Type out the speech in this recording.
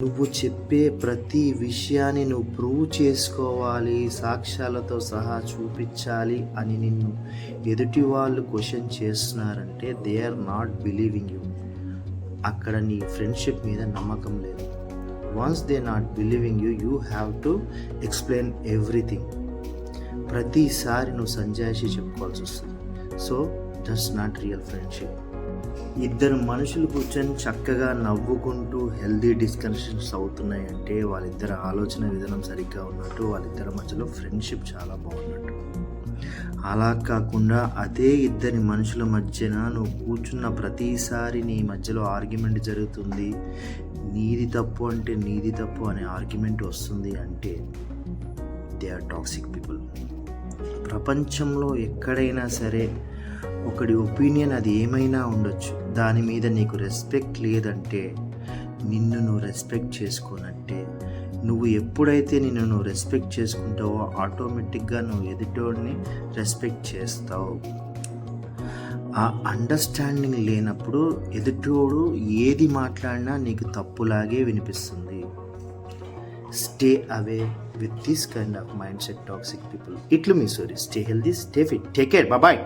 నువ్వు చెప్పే ప్రతి విషయాన్ని నువ్వు ప్రూవ్ చేసుకోవాలి, సాక్ష్యాలతో సహా చూపించాలి అని నిన్ను ఎదుటి వాళ్ళు క్వశ్చన్ చేస్తున్నారంటే they are not believing you. అక్కడ నీ ఫ్రెండ్షిప్ మీద నమ్మకం లేదు. Once they not believing you, you have to explain everything. ప్రతిసారి నువ్వు సంజాయిషి చెప్పుకోవాల్సి వస్తుంది. So that's not real friendship. ఇద్దరు మనుషులు కూర్చొని చక్కగా నవ్వుకుంటూ హెల్దీ డిస్కషన్స్ అవుతున్నాయంటే వాళ్ళిద్దరి ఆలోచన విధానం సరిగ్గా ఉన్నట్టు, వాళ్ళిద్దరి మధ్యలో ఫ్రెండ్షిప్ చాలా బాగున్నట్టు. అలా కాకుండా అదే ఇద్దరి మనుషుల మధ్యన నువ్వు కూర్చున్న ప్రతిసారి నీ మధ్యలో ఆర్గ్యుమెంట్ జరుగుతుంది, నీది తప్పు అంటే నీది తప్పు అనే ఆర్గ్యుమెంట్ వస్తుంది అంటే దే ఆర్ టాక్సిక్ పీపుల్. ప్రపంచంలో ఎక్కడైనా సరే ఒకడి ఒపీనియన్ అది ఏమైనా ఉండొచ్చు, దాని మీద నీకు రెస్పెక్ట్ లేదంటే నిన్ను నువ్వు రెస్పెక్ట్ చేసుకోనంటే, నువ్వు ఎప్పుడైతే నిన్ను నువ్వు రెస్పెక్ట్ చేసుకుంటావో ఆటోమేటిక్గా నువ్వు ఎదుటోడిని రెస్పెక్ట్ చేస్తావు. ఆ అండర్స్టాండింగ్ లేనప్పుడు ఎదుటోడు ఏది మాట్లాడినా నీకు తప్పులాగే వినిపిస్తుంది. Stay away with this kind of mindset toxic people. Itlu me sorry. Stay healthy, stay fit. Take care. Bye bye.